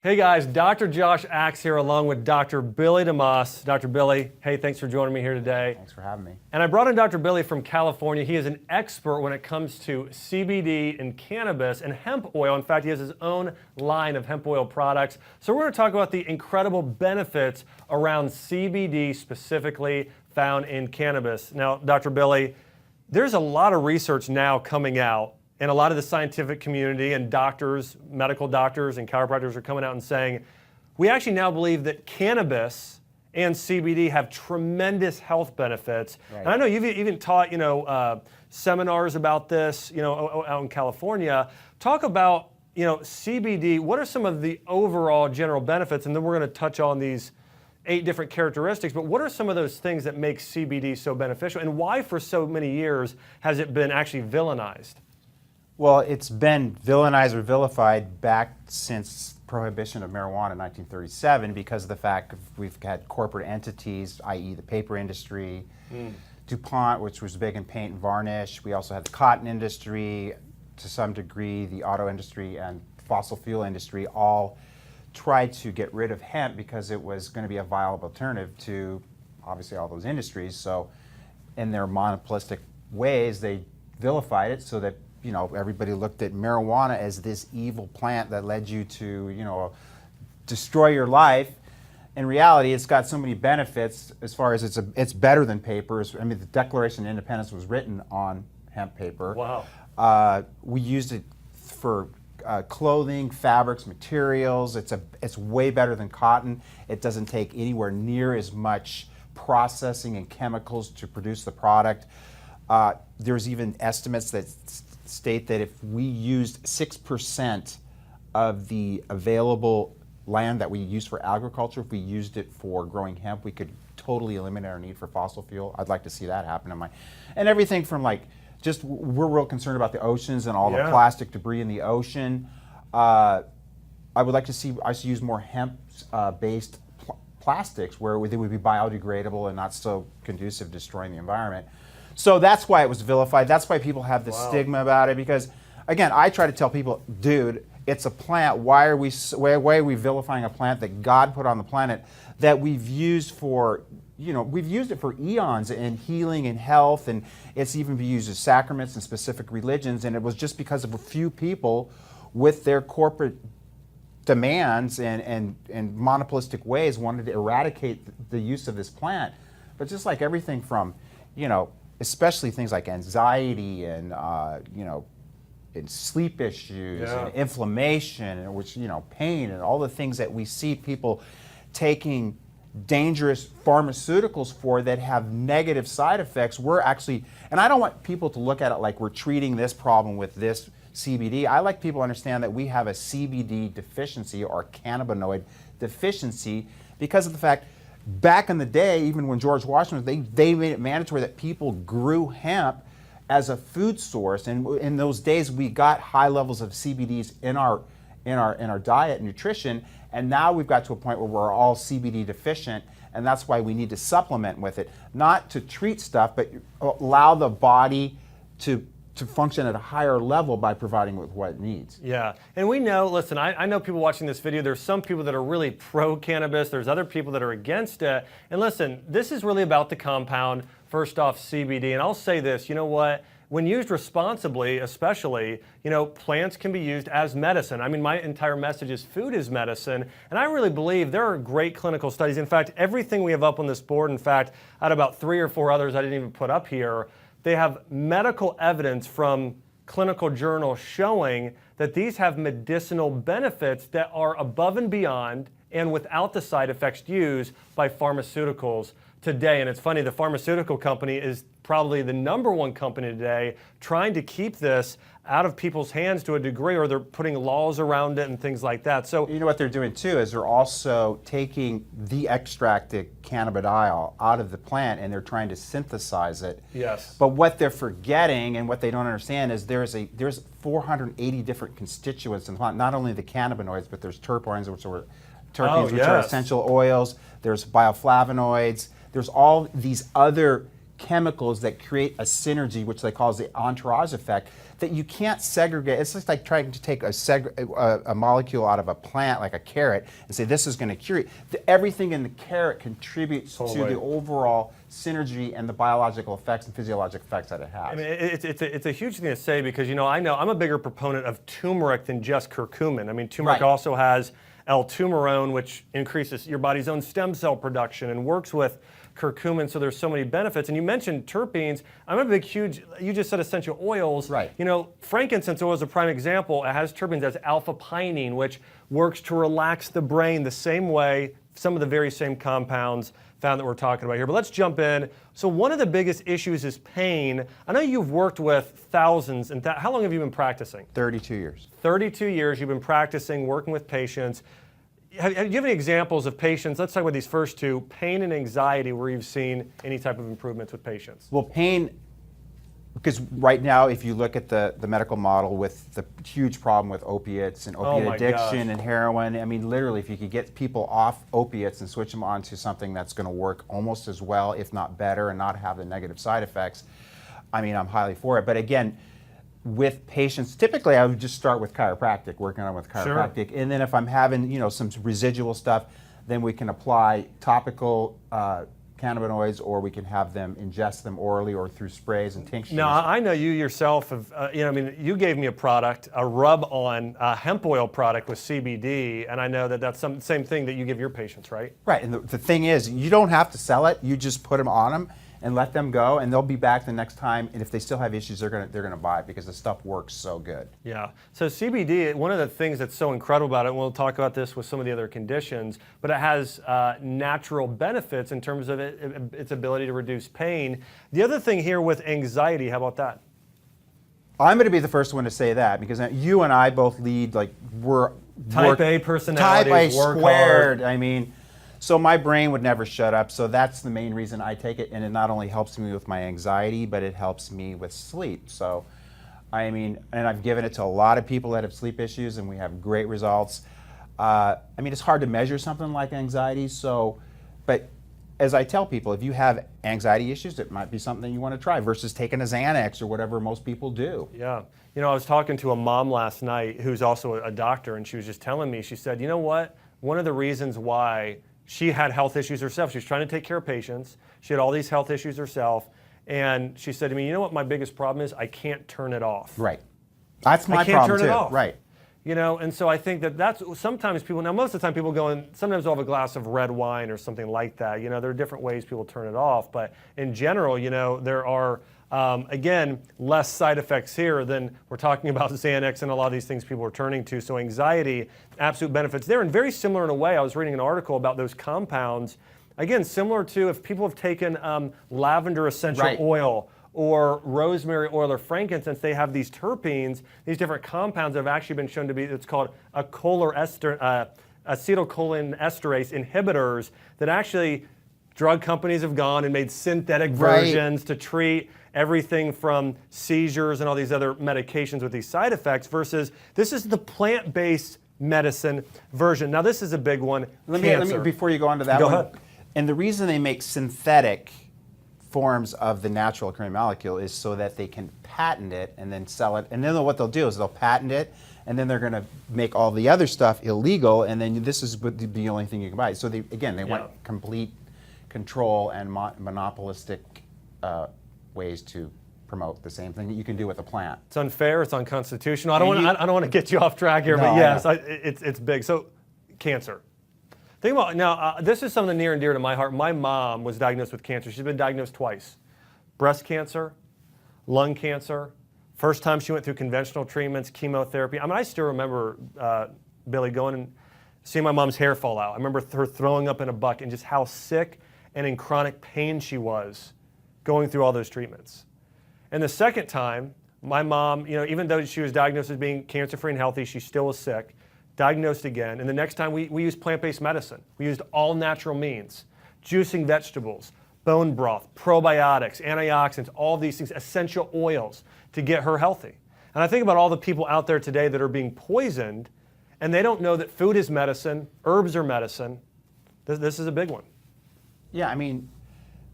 Hey guys, Dr. Josh Axe here along with Dr. Billy Demoss. Dr. Billy, hey, thanks for joining me here today. Thanks for having me. And I brought in Dr. Billy from California. He is an expert when it comes to CBD and cannabis and hemp oil. In fact, he has his own line of hemp oil products. So we're going to talk about the incredible benefits around CBD specifically found in cannabis. Now, Dr. Billy, there's a lot of research now coming out, and a lot of the scientific community and doctors, medical doctors and chiropractors are coming out and saying, we actually now believe that cannabis and CBD have tremendous health benefits. Right. And I know you've even taught, seminars about this, out in California. Talk about, CBD. What are some of the overall general benefits? And then we're going to touch on these 8 different characteristics, but what are some of those things that make CBD so beneficial? And why for so many years has it been actually villainized? Well, it's been villainized or vilified back since prohibition of marijuana in 1937 because of the fact we've had corporate entities, i.e. the paper industry, DuPont, which was big in paint and varnish. We also had the cotton industry, to some degree, the auto industry and fossil fuel industry all tried to get rid of hemp because it was going to be a viable alternative to obviously all those industries. So in their monopolistic ways, they vilified it so that everybody looked at marijuana as this evil plant that led you to, destroy your life. In reality, it's got so many benefits as far as it's better than papers. I mean, the Declaration of Independence was written on hemp paper. Wow. We used it for clothing, fabrics, materials. It's way better than cotton. It doesn't take anywhere near as much processing and chemicals to produce the product. There's even estimates that state that if we used 6% of the available land that we use for agriculture, if we used it for growing hemp, we could totally eliminate our need for fossil fuel. I'd like to see that happen and everything from we're real concerned about the oceans and all the plastic debris in the ocean. I would like to see us use more hemp-based plastics where they would be biodegradable and not so conducive to destroying the environment. So that's why it was vilified. That's why people have this stigma about it. Because, again, I try to tell people, dude, it's a plant. Why are we vilifying a plant that God put on the planet that we've used for, we've used it for eons in healing and health, and it's even been used as sacraments in specific religions. And it was just because of a few people with their corporate demands and monopolistic ways wanted to eradicate the use of this plant. But just like everything from, especially things like anxiety and and sleep issues and inflammation and pain and all the things that we see people taking dangerous pharmaceuticals for that have negative side effects. We're actually, and I don't want people to look at it like we're treating this problem with this CBD. I like people to understand that we have a CBD deficiency or cannabinoid deficiency because of the fact back in the day, even when George Washington was, they made it mandatory that people grew hemp as a food source, and in those days we got high levels of CBDs in our diet and nutrition, and now we've got to a point where we're all CBD deficient, and that's why we need to supplement with it, not to treat stuff, but allow the body to function at a higher level by providing with what it needs. Yeah, and we know, listen, I know people watching this video, there's some people that are really pro-cannabis, there's other people that are against it, and listen, this is really about the compound, first off CBD, and I'll say this, you know what, when used responsibly, especially, plants can be used as medicine. I mean, my entire message is food is medicine, and I really believe there are great clinical studies. In fact, everything we have up on this board, in fact, I had about 3 or 4 others I didn't even put up here, they have medical evidence from clinical journals showing that these have medicinal benefits that are above and beyond and without the side effects used by pharmaceuticals today. And it's funny, the pharmaceutical company is probably the #1 company today trying to keep this out of people's hands to a degree, or they're putting laws around it and things like that. So you know what they're doing too is they're also taking the extracted cannabidiol out of the plant and they're trying to synthesize it. Yes. But what they're forgetting and what they don't understand is there's 480 different constituents in the plant. Not only the cannabinoids, but there's terpenes, which are essential oils. There's bioflavonoids. There's all these other chemicals that create a synergy, which they call the entourage effect, that you can't segregate. It's just like trying to take a molecule out of a plant, like a carrot, and say this is going to cure it. Everything in the carrot contributes to the overall synergy and the biological effects and physiologic effects that it has. I mean, it's a huge thing to say because, I know I'm a bigger proponent of turmeric than just curcumin. I mean, turmeric also has L-tumerone, which increases your body's own stem cell production and works with curcumin, so there's so many benefits. And you mentioned terpenes. I'm a you just said essential oils. Right. Frankincense oil is a prime example. It has terpenes, it has alpha-pinene, which works to relax the brain the same way, some of the very same compounds found that we're talking about here. But let's jump in. So one of the biggest issues is pain. I know you've worked with thousands, and how long have you been practicing? 32 years. 32 years you've been practicing, working with patients. Do you have any examples of patients, let's talk about these first two, pain and anxiety, where you've seen any type of improvements with patients? Well, pain, because right now, if you look at the medical model with the huge problem with opiates and opiate addiction and heroin, I mean, literally, if you could get people off opiates and switch them onto something that's going to work almost as well, if not better, and not have the negative side effects, I mean, I'm highly for it. But again, with patients, typically I would just start with chiropractic, working on with chiropractic, and then if I'm having some residual stuff, then we can apply topical cannabinoids, or we can have them ingest them orally or through sprays and tinctures. Now, I know you yourself have, you gave me a product, a rub-on hemp oil product with CBD, and I know that that's the same thing that you give your patients, right? Right, and the thing is, you don't have to sell it. You just put them on them and let them go, and they'll be back the next time. And if they still have issues, they're gonna buy it because the stuff works so good. Yeah. So CBD, one of the things that's so incredible about it, and we'll talk about this with some of the other conditions, but it has natural benefits in terms of its ability to reduce pain. The other thing here with anxiety, how about that? I'm going to be the first one to say that because you and I both lead we're Type A personalities, Type A work squared. hard. I mean. So my brain would never shut up, so that's the main reason I take it, and it not only helps me with my anxiety, but it helps me with sleep. So, I mean, and I've given it to a lot of people that have sleep issues, and we have great results. I mean, it's hard to measure something like anxiety, but as I tell people, if you have anxiety issues, it might be something you want to try versus taking a Xanax or whatever most people do. Yeah. I was talking to a mom last night who's also a doctor, and she was just telling me, she said, you know what? One of the reasons why she had health issues herself. She was trying to take care of patients. She had all these health issues herself. And she said to me, you know what my biggest problem is? I can't turn it off. Right. That's my problem too. I can't turn it off. Right. And so I think that's sometimes people, now most of the time people go and sometimes they'll have a glass of red wine or something like that. There are different ways people turn it off. But in general, there are, again, less side effects here than we're talking about Xanax and a lot of these things people are turning to. So anxiety, absolute benefits there. And very similar in a way, I was reading an article about those compounds. Again, similar to if people have taken lavender essential oil or rosemary oil or frankincense, they have these terpenes, these different compounds that have actually been shown to be, it's called acetylcholinesterase inhibitors that actually drug companies have gone and made synthetic versions to treat everything from seizures and all these other medications with these side effects versus this is the plant-based medicine version. Now this is a big one, let me before you go on to that go one. Ahead. And the reason they make synthetic forms of the natural occurring molecule is so that they can patent it and then sell it. And then what they'll do is they'll patent it, and then they're going to make all the other stuff illegal, and then this is the only thing you can buy. So they want complete control and monopolistic ways to promote the same thing that you can do with a plant. It's unfair. It's unconstitutional. I don't want to get you off track here, but yes, it's big. So, cancer. Think about now. This is something near and dear to my heart. My mom was diagnosed with cancer. She's been diagnosed twice: breast cancer, lung cancer. First time she went through conventional treatments, chemotherapy. I mean, I still remember Billy going and seeing my mom's hair fall out. I remember her throwing up in a bucket and just how sick and in chronic pain she was going through all those treatments. And the second time, my mom, even though she was diagnosed as being cancer-free and healthy, she still was sick, diagnosed again. And the next time we used plant-based medicine. We used all natural means, juicing vegetables, bone broth, probiotics, antioxidants, all these things, essential oils to get her healthy. And I think about all the people out there today that are being poisoned and they don't know that food is medicine, herbs are medicine. This is a big one. Yeah, I mean,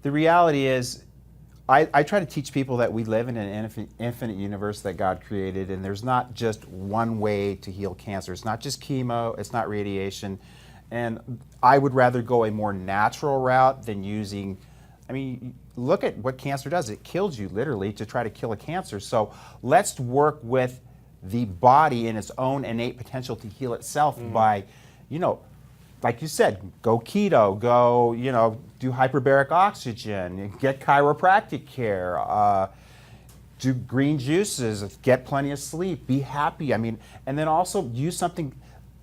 the reality is I try to teach people that we live in an infinite universe that God created, and there's not just one way to heal cancer. It's not just chemo, it's not radiation. And I would rather go a more natural route than using, I mean, look at what cancer does. It kills you literally to try to kill a cancer. So let's work with the body in its own innate potential to heal itself by, you know, like you said, go keto, go, you know, do hyperbaric oxygen, get chiropractic care, do green juices, get plenty of sleep, be happy. I mean, and then also use something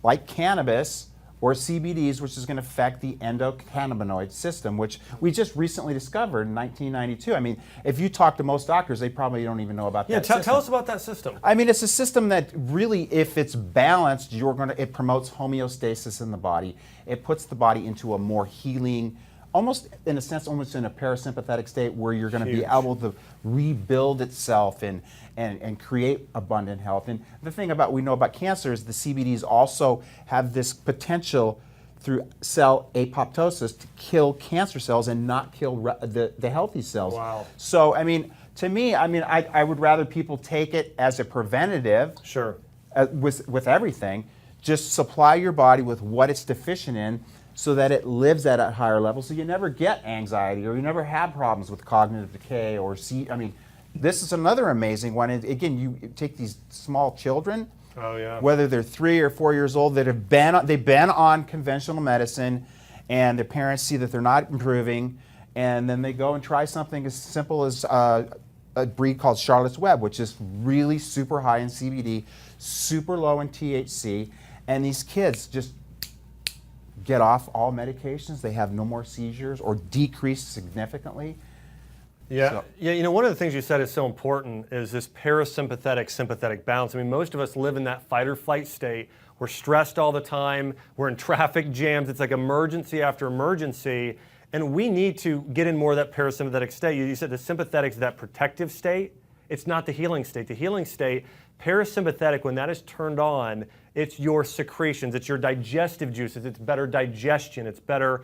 like cannabis or CBDs, which is going to affect the endocannabinoid system, which we just recently discovered in 1992. I mean, if you talk to most doctors, they probably don't even know about that system. Tell us about that system. I mean, it's a system that really, if it's balanced, it promotes homeostasis in the body. It puts the body into a more healing, almost in a sense, almost in a parasympathetic state where you're going to be able to rebuild itself and create abundant health. And the thing about we know about cancer is the CBDs also have this potential through cell apoptosis to kill cancer cells and not kill the healthy cells. Wow. So, I mean, to me, I would rather people take it as a preventative. Sure. With everything. Just supply your body with what it's deficient in so that it lives at a higher level, so you never get anxiety or you never have problems with cognitive decay or this is another amazing one. And again, you take these small children, whether they're 3 or 4 years old, they've been on conventional medicine, and their parents see that they're not improving, and then they go and try something as simple as a breed called Charlotte's Web, which is really super high in CBD, super low in THC, and these kids just get off all medications. They have no more seizures or decrease significantly. Yeah, you know, one of the things you said is so important is this parasympathetic-sympathetic balance. I mean, most of us live in that fight or flight state. We're stressed all the time. We're in traffic jams. It's like emergency after emergency. And we need to get in more of that parasympathetic state. You said the sympathetic is that protective state. It's not the healing state. The healing state, parasympathetic, when that is turned on, it's your secretions, it's your digestive juices, it's better digestion, it's better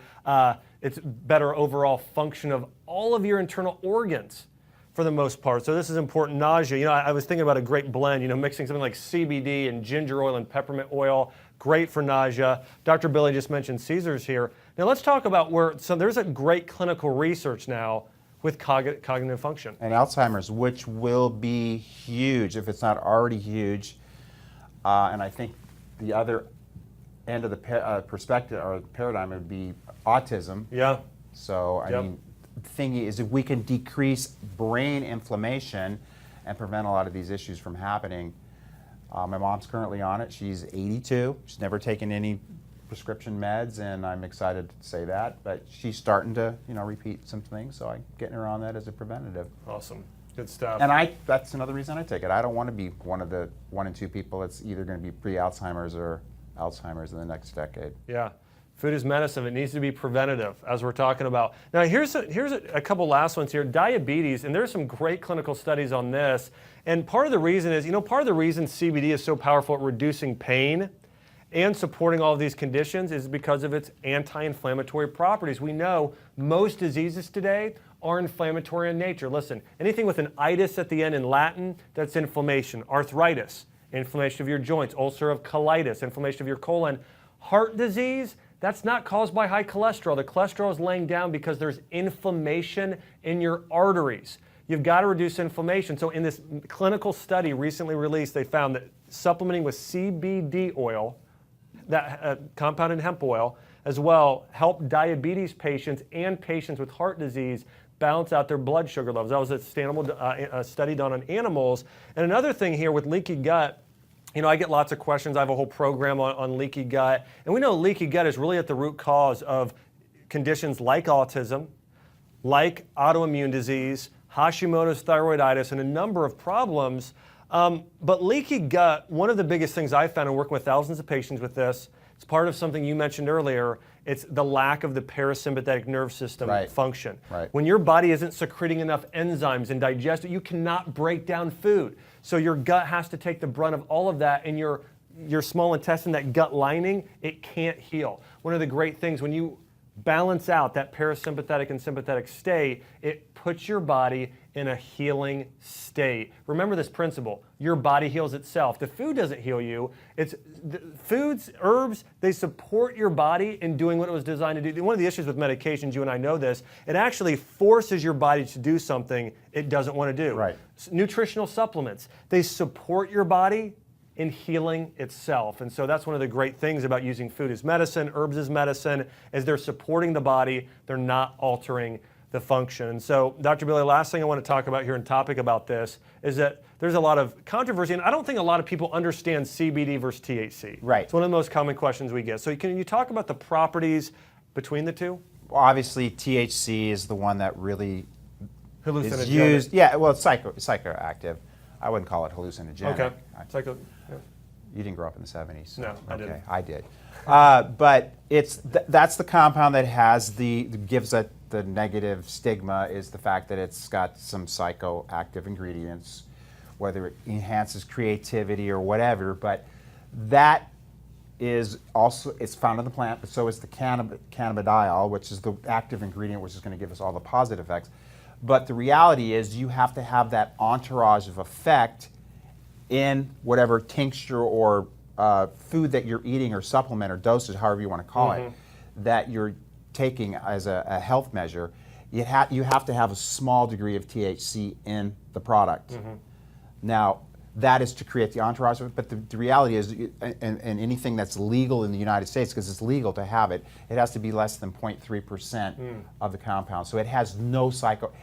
overall function of all of your internal organs for the most part. So this is important. Nausea, you know, I was thinking about a great blend, you know, mixing something like CBD and ginger oil and peppermint oil, great for nausea. Dr. Billy just mentioned seizures here. Now let's talk about there's a great clinical research now with cognitive function. And Alzheimer's, which will be huge if it's not already huge. And I think the other end of the perspective or paradigm would be autism. Yeah. So, I mean, the thing is, if we can decrease brain inflammation and prevent a lot of these issues from happening. My mom's currently on it. She's 82. She's never taken any prescription meds, and I'm excited to say that. But she's starting to, you know, repeat some things, so I'm getting her on that as a preventative. Awesome. Good stuff. And that's another reason I take it. I don't want to be one of the 1 in 2 people that's either going to be pre-Alzheimer's or Alzheimer's in the next decade. Yeah. Food is medicine. It needs to be preventative, as we're talking about. Now, here's a couple last ones here. Diabetes, and there's some great clinical studies on this. And part of the reason is, you know, part of the reason CBD is so powerful at reducing pain and supporting all of these conditions is because of its anti-inflammatory properties. We know most diseases today are inflammatory in nature. Listen, anything with an itis at the end in Latin, that's inflammation. Arthritis, inflammation of your joints. Ulcerative colitis, inflammation of your colon. Heart disease, that's not caused by high cholesterol. The cholesterol is laying down because there's inflammation in your arteries. You've got to reduce inflammation. So in this clinical study recently released, they found that supplementing with CBD oil, that compounded hemp oil, as well, helped diabetes patients and patients with heart disease balance out their blood sugar levels. That was a study done on animals. And another thing here with leaky gut, you know, I get lots of questions. I have a whole program on leaky gut. And we know leaky gut is really at the root cause of conditions like autism, like autoimmune disease, Hashimoto's thyroiditis, and a number of problems. But leaky gut, one of the biggest things I found in working with thousands of patients with this, it's part of something you mentioned earlier, it's the lack of the parasympathetic nerve system function. Right. When your body isn't secreting enough enzymes and digest it, you cannot break down food. So your gut has to take the brunt of all of that, and your small intestine, that gut lining, it can't heal. One of the great things when you balance out that parasympathetic and sympathetic state, it puts your body in a healing state. Remember this principle, your body heals itself. The food doesn't heal you. It's foods, herbs, they support your body in doing what it was designed to do. One of the issues with medications, you and I know this, it actually forces your body to do something it doesn't want to do. Right. Nutritional supplements, they support your body in healing itself. And so that's one of the great things about using food as medicine, herbs as medicine, is they're supporting the body, they're not altering the function. And so, Dr. Billy, last thing I want to talk about here and topic about this is that there's a lot of controversy, and I don't think a lot of people understand CBD versus THC. Right. It's one of the most common questions we get. So can you talk about the properties between the two? Well, obviously, THC is the one that really Hallucinogenic. is used. Yeah, well, it's psychoactive. I wouldn't call it hallucinogenic. Okay. Yeah. You didn't grow up in the 70s. So. No, I didn't. I did. But it's that's the compound that gives it the negative stigma, is the fact that it's got some psychoactive ingredients, whether it enhances creativity or whatever. But that is also, it's found in the plant, but so is the cannabidiol, which is the active ingredient, which is going to give us all the positive effects. But the reality is you have to have that entourage of effect in whatever tincture or food that you're eating or supplement or dosage, however you want to call it, that you're taking as a health measure. You have to have a small degree of THC in the product. Now, that is to create the entourage of it, but the reality is, and anything that's legal in the United States, because it's legal to have it, it has to be less than 0.3% of the compound. So it has no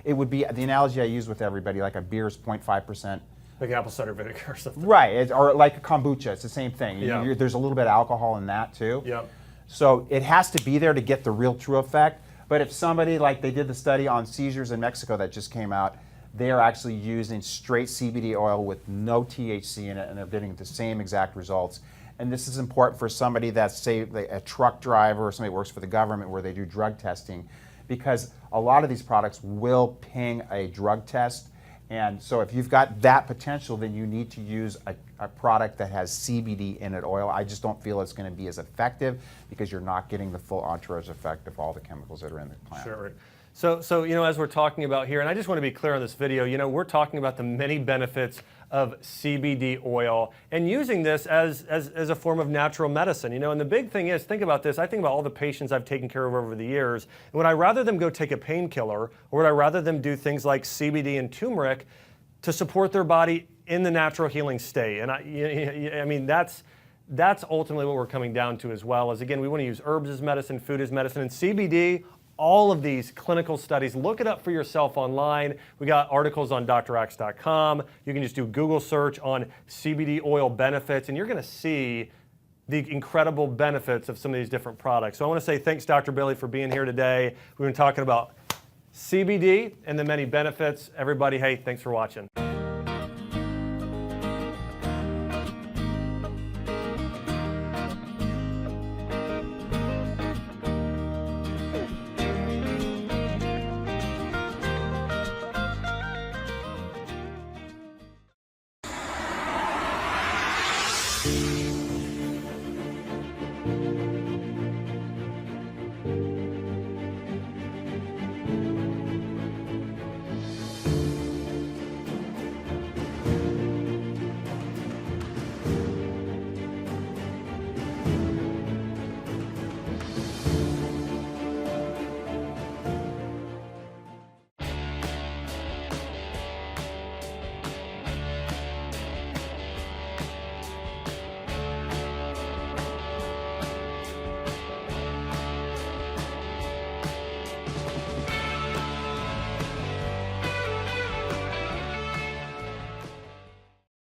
it would be, the analogy I use with everybody, like a beer is 0.5%. Like apple cider vinegar or something. Right, or like a kombucha, it's the same thing. Yeah. There's a little bit of alcohol in that too. Yep. So it has to be there to get the real true effect. But if somebody, like they did the study on seizures in Mexico that just came out, they are actually using straight CBD oil with no THC in it, and they're getting the same exact results. And this is important for somebody that's, say, a truck driver or somebody who works for the government where they do drug testing, because a lot of these products will ping a drug test. And so if you've got that potential, then you need to use a product that has CBD in it, oil. I just don't feel it's going to be as effective because you're not getting the full entourage effect of all the chemicals that are in the plant. Sure. So as we're talking about here, and I just want to be clear on this video, we're talking about the many benefits of CBD oil and using this as a form of natural medicine. And the big thing is, think about this, I think about all the patients I've taken care of over the years, and would I rather them go take a painkiller, or would I rather them do things like CBD and turmeric to support their body in the natural healing state? And I mean, that's ultimately what we're coming down to as well, is again, we want to use herbs as medicine, food as medicine, and CBD. All of these clinical studies, look it up for yourself online. We got articles on drax.com. You can just do Google search on CBD oil benefits, and you're going to see the incredible benefits of some of these different products. So I want to say thanks, Dr. Billy, for being here today. We've been talking about CBD and the many benefits. Everybody, hey, thanks for watching.